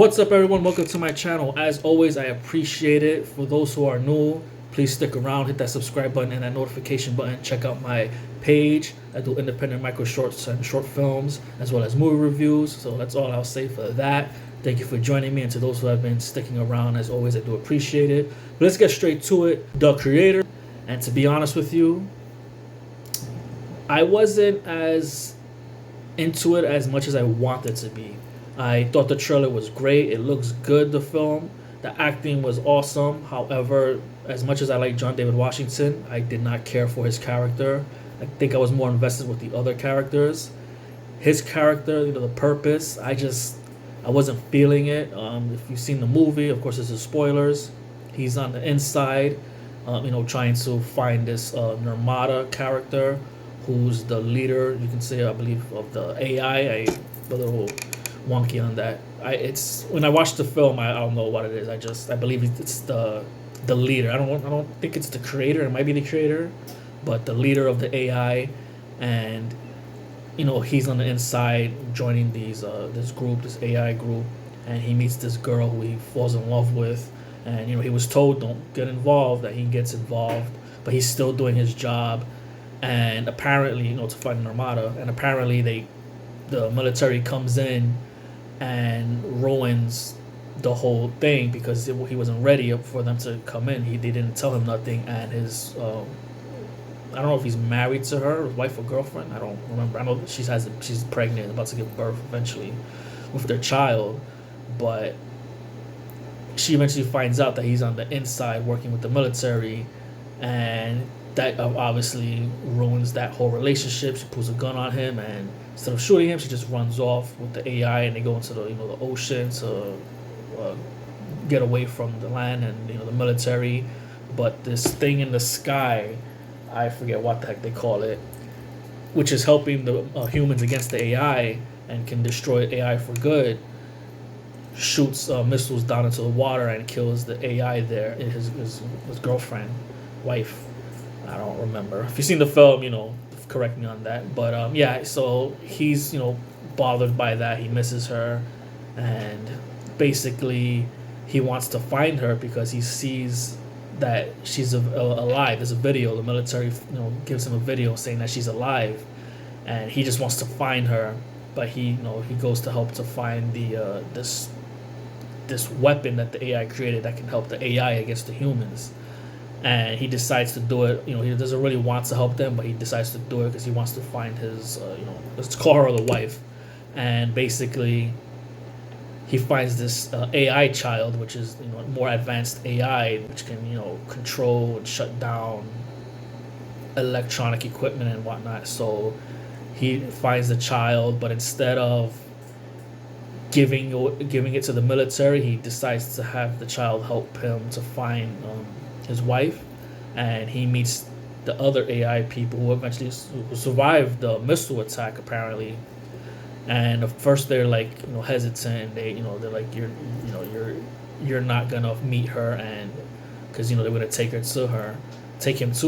What's up, everyone? Welcome to my channel. As always, I appreciate it. For those who are new, please stick around, hit that subscribe button and that notification button. Check out my page. I do independent micro shorts and short films, as well as movie reviews. So that's all I'll say for that. Thank you for joining me, and to those who have been sticking around, as always, I do appreciate it. But let's get straight to it. The creator, and to be honest with you, I wasn't as into it as much as I wanted to be. I thought the trailer was great. It looks good, the film. The acting was awesome. However, as much as I like John David Washington, I did not care for his character. I think I was more invested with the other characters. His character, the purpose, I wasn't feeling it. If you've seen the movie, of course, this is spoilers. He's on the inside, trying to find this Nirmata character, who's the leader, you can say, I believe, of the AI. A little wonky on that. It's when I watched the film, I don't know what it is. I believe it's the leader. I don't think it's the creator. It might be the creator, but the leader of the AI, and he's on the inside joining this group, this AI group, and he meets this girl who he falls in love with, and he was told don't get involved, that he gets involved, but he's still doing his job, and apparently to find Nirmata, and apparently the military comes in and ruins the whole thing because he wasn't ready for them to come in. They didn't tell him nothing, and his I don't know if he's married to her, wife or girlfriend. I don't remember. I know she's pregnant, about to give birth eventually with their child, but she eventually finds out that he's on the inside working with the military, and that obviously ruins that whole relationship. She pulls a gun on him, and instead of shooting him, she just runs off with the AI, and they go into the ocean to get away from the land and the military. But this thing in the sky, I forget what the heck they call it, which is helping the humans against the AI and can destroy AI for good, shoots missiles down into the water and kills the AI there, his girlfriend, wife. I don't remember. If you've seen the film, correct me on that. But yeah, so he's bothered by that. He misses her, and basically he wants to find her because he sees that she's alive. There's a video. The military gives him a video saying that she's alive, and he just wants to find her. But he goes to help to find the this weapon that the AI created that can help the AI against the humans. And he decides to do it. He doesn't really want to help them, but he decides to do it because he wants to find his, let's call her the wife. And basically, he finds this AI child, which is more advanced AI, which can control and shut down electronic equipment and whatnot. So he finds the child, but instead of giving it to the military, he decides to have the child help him to find his wife, and he meets the other AI people who eventually survived the missile attack apparently. And at first they're like hesitant. They're like you're not gonna meet her, and because they're gonna take him to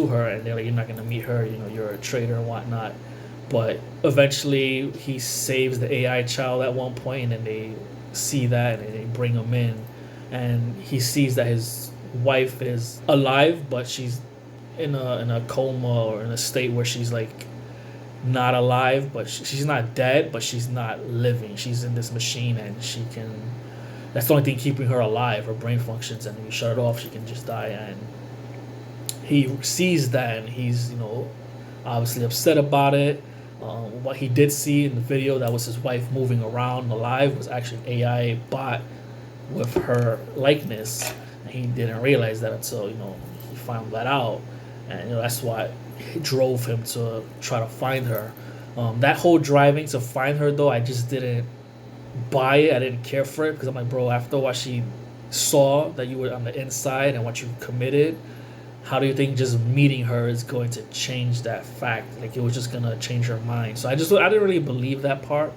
her, and they're like, you're not gonna meet her. You're a traitor and whatnot. But eventually he saves the AI child at one point, and then they see that and they bring him in, and he sees that his wife is alive, but she's in a coma, or in a state where she's like not alive, but she's not dead, but she's not living. She's in this machine, and that's the only thing keeping her alive. Her brain functions, and if you shut it off, she can just die. And he sees that, and he's obviously upset about it. What he did see in the video, that was his wife moving around alive, was actually an AI bot with her likeness. He didn't realize that until he found that out, and that's what drove him to try to find her. That whole driving to find her, though, I just didn't buy it. I didn't care for it, because I'm like, bro, after what she saw that you were on the inside and what you committed, how do you think just meeting her is going to change that fact? Like, it was just gonna change her mind. So I didn't really believe that part.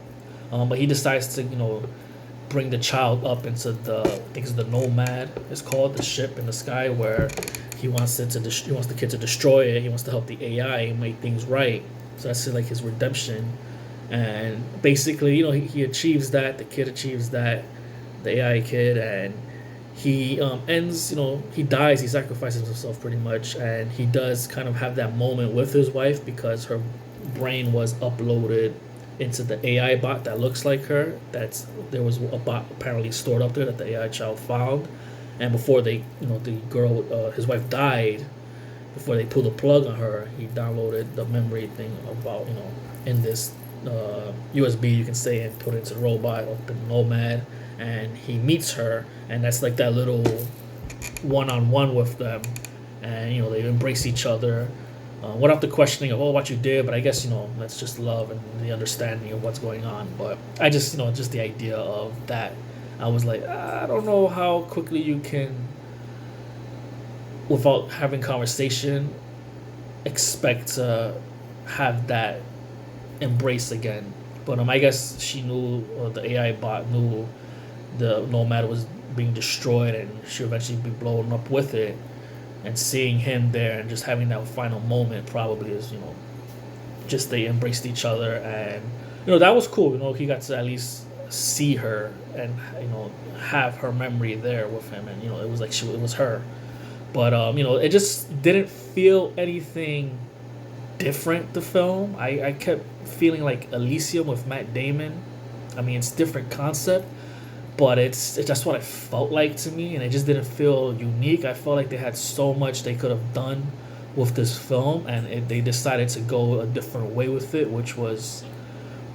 But he decides to bring the child up into I think it's the Nomad, it's called, the ship in the sky, where he wants the kid to destroy it. He wants to help the AI and make things right. So that's like his redemption. And basically, he achieves that. The kid achieves that, the AI kid, and he ends, he dies, he sacrifices himself pretty much, and he does kind of have that moment with his wife because her brain was uploaded into the AI bot that looks like her. There was a bot apparently stored up there that the AI child found, and before the girl, his wife died, before they pulled the plug on her, he downloaded the memory thing about, in this USB, you can say, and put it into the robot, the Nomad, and he meets her, and that's like that little one-on-one with them, and they embrace each other without the questioning of what you did, but I guess that's just love and the understanding of what's going on. But I just just the idea of that, I was like, I don't know how quickly you can, without having conversation, expect to have that embrace again. But I guess she knew, the AI bot knew the Nomad was being destroyed, and she eventually be blown up with it. And seeing him there and just having that final moment probably is, just they embraced each other, and that was cool. He got to at least see her and have her memory there with him, and it was like it was her. But it just didn't feel anything different. The film, I kept feeling like Elysium with Matt Damon. I mean, it's different concept, but it's just what it felt like to me, and it just didn't feel unique. I felt like they had so much they could have done with this film, and they decided to go a different way with it, which was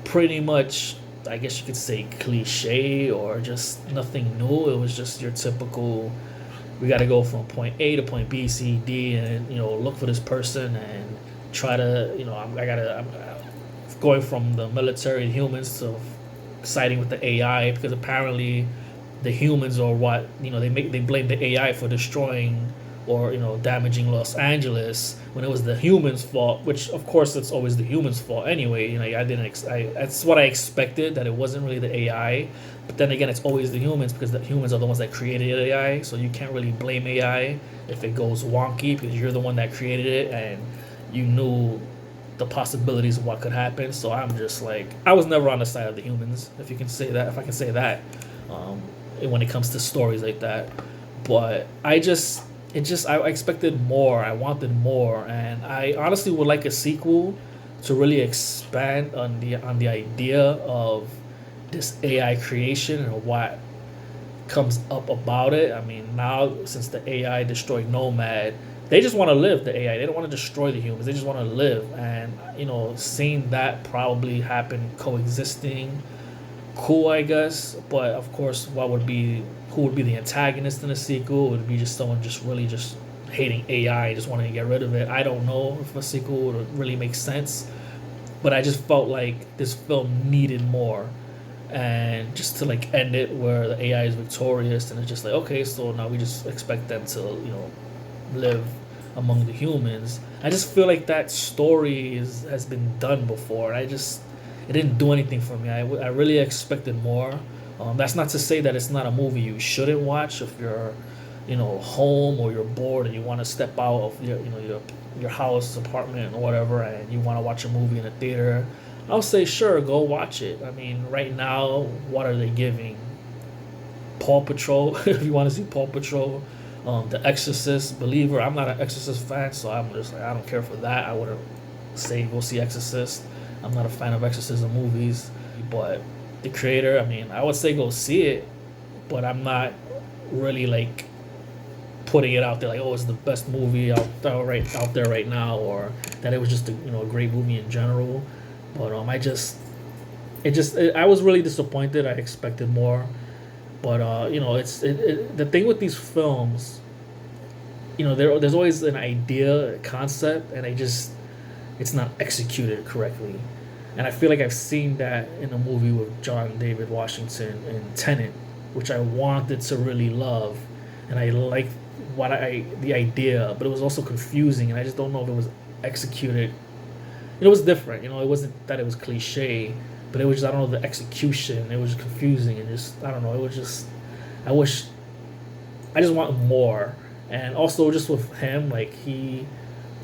pretty much, I guess you could say, cliche or just nothing new. It was just your typical, we got to go from point A to point B, C, D, and look for this person and try to, I'm going from the military humans to siding with the AI, because apparently the humans are what they blame the AI for destroying or damaging Los Angeles, when it was the humans' fault. Which of course it's always the humans' fault anyway. That's what I expected, that it wasn't really the AI. But then again, it's always the humans, because the humans are the ones that created AI. So you can't really blame AI if it goes wonky, because you're the one that created it and you knew the possibilities of what could happen. So I'm just like, I was never on the side of the humans, if I can say that, when it comes to stories like that. But I expected more. I wanted more, and I honestly would like a sequel to really expand on the idea of this AI creation and what comes up about it. I mean, now since the AI destroyed Nomad, they just want to live, the AI. They don't want to destroy the humans. They just want to live. And, seeing that probably happen coexisting, cool, I guess. But, of course, who would be the antagonist in the sequel? It would be just someone just really just hating AI, just wanting to get rid of it. I don't know if a sequel would really make sense. But I just felt like this film needed more. And just to, end it where the AI is victorious, and it's just like, okay, so now we just expect them to, live among the humans. I just feel like that story has been done before. It didn't do anything for me. I really expected more. That's not to say that it's not a movie you shouldn't watch if you're, home, or you're bored and you want to step out of your house, apartment, or whatever, and you want to watch a movie in a theater. I'll say sure, go watch it. I mean, right now, what are they giving? Paw Patrol, if you want to see Paw Patrol. The Exorcist, Believer. I'm not an Exorcist fan, so I'm just like, I don't care for that. I wouldn't say go see Exorcist. I'm not a fan of exorcism movies. But The Creator, I mean, I would say go see it, but I'm not really putting it out there like, oh, it's the best movie out there right now, or that it was just a great movie in general. But I was really disappointed. I expected more. But the thing with these films, there's always an idea, a concept, and it's not executed correctly. And I feel like I've seen that in a movie with John David Washington in Tenet, which I wanted to really love, and I liked the idea, but it was also confusing, and I just don't know if it was executed. It was different, it wasn't that it was cliche, but it was just, I don't know, the execution. It was confusing, and just, I don't know, it was just, I just want more. And also just with him, he,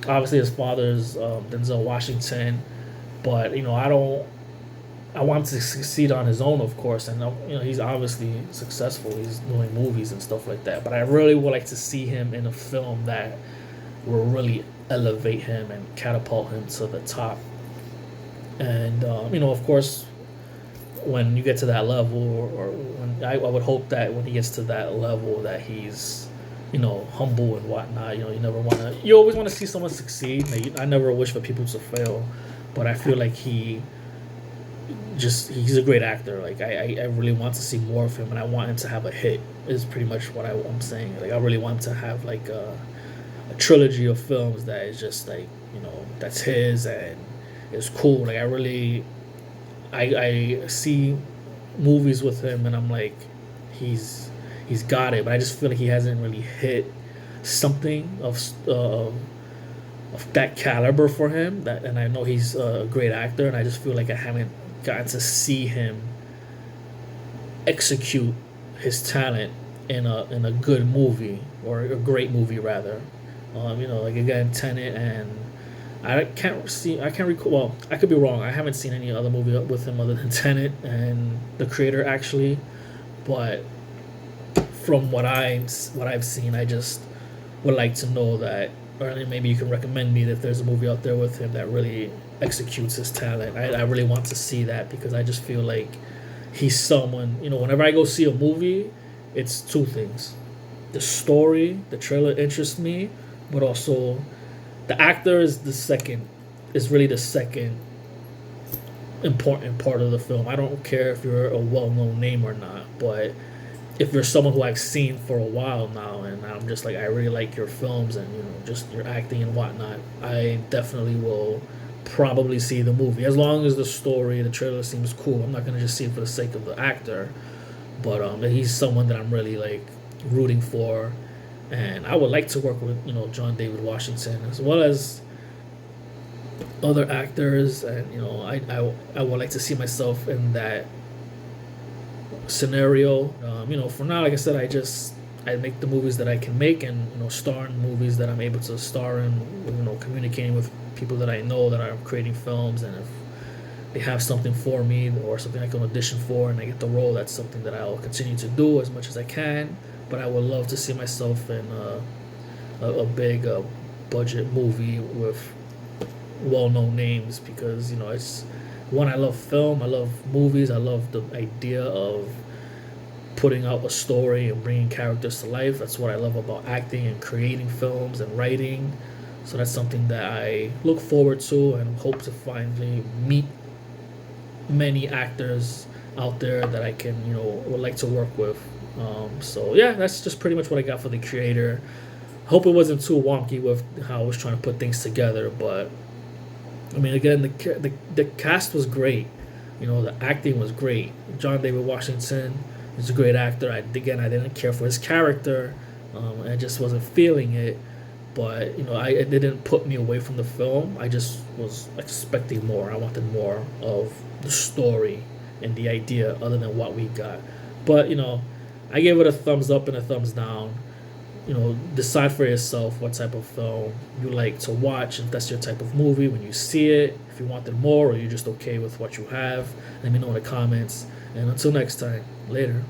obviously his father's Denzel Washington, but I want him to succeed on his own, of course, and he's obviously successful. He's doing movies and stuff like that. But I really would like to see him in a film that will really elevate him and catapult him to the top. And of course, when you get to that level, or when I would hope that when he gets to that level, that he's humble and whatnot. You always want to see someone succeed. I never wish for people to fail, but I feel like he's a great actor. Like I really want to see more of him, and I want him to have a hit. Is pretty much what I'm saying. Like I really want him to have like a trilogy of films that is just like that's his and it's cool. Like I see movies with him and I'm like he's got it, but I just feel like he hasn't really hit something of that caliber for him. And I know he's a great actor, and I just feel like I haven't gotten to see him execute his talent in a good movie, or a great movie rather. Like again, Tenet, and I can't recall. Well, I could be wrong. I haven't seen any other movie with him other than Tenet and The Creator, actually. But from what I've seen, I just would like to know that, or maybe you can recommend me that if there's a movie out there with him that really executes his talent. I really want to see that, because I just feel like he's someone. Whenever I go see a movie, it's two things: the story, the trailer interests me, but also the actor is really the second important part of the film. I don't care if you're a well-known name or not, but if you're someone who I've seen for a while now, and I'm just like, I really like your films and just your acting and whatnot, I definitely will probably see the movie, as long as the story, the trailer seems cool. I'm not gonna just see it for the sake of the actor, but he's someone that I'm really like rooting for. And I would like to work with John David Washington, as well as other actors, and I would like to see myself in that scenario. For now, like I said, I make the movies that I can make, and star in movies that I'm able to star in. Communicating with people that I know that are creating films, and if they have something for me or something I can audition for and I get the role, that's something that I'll continue to do as much as I can. But I would love to see myself in a big budget movie with well-known names, because it's one, I love film, I love movies, I love the idea of putting out a story and bringing characters to life. That's what I love about acting and creating films and writing. So that's something that I look forward to and hope to finally meet many actors out there that I can would like to work with. So yeah, that's just pretty much what I got for The Creator. Hope it wasn't too wonky with how I was trying to put things together, but I mean, again, the cast was great. The acting was great. John David Washington is a great actor. I didn't care for his character. I just wasn't feeling it. But it didn't put me away from the film. I just was expecting more. I wanted more of the story and the idea, other than what we got. But I gave it a thumbs up and a thumbs down. Decide for yourself what type of film you like to watch, if that's your type of movie when you see it, if you wanted more or you're just okay with what you have. Let me know in the comments. And until next time, later.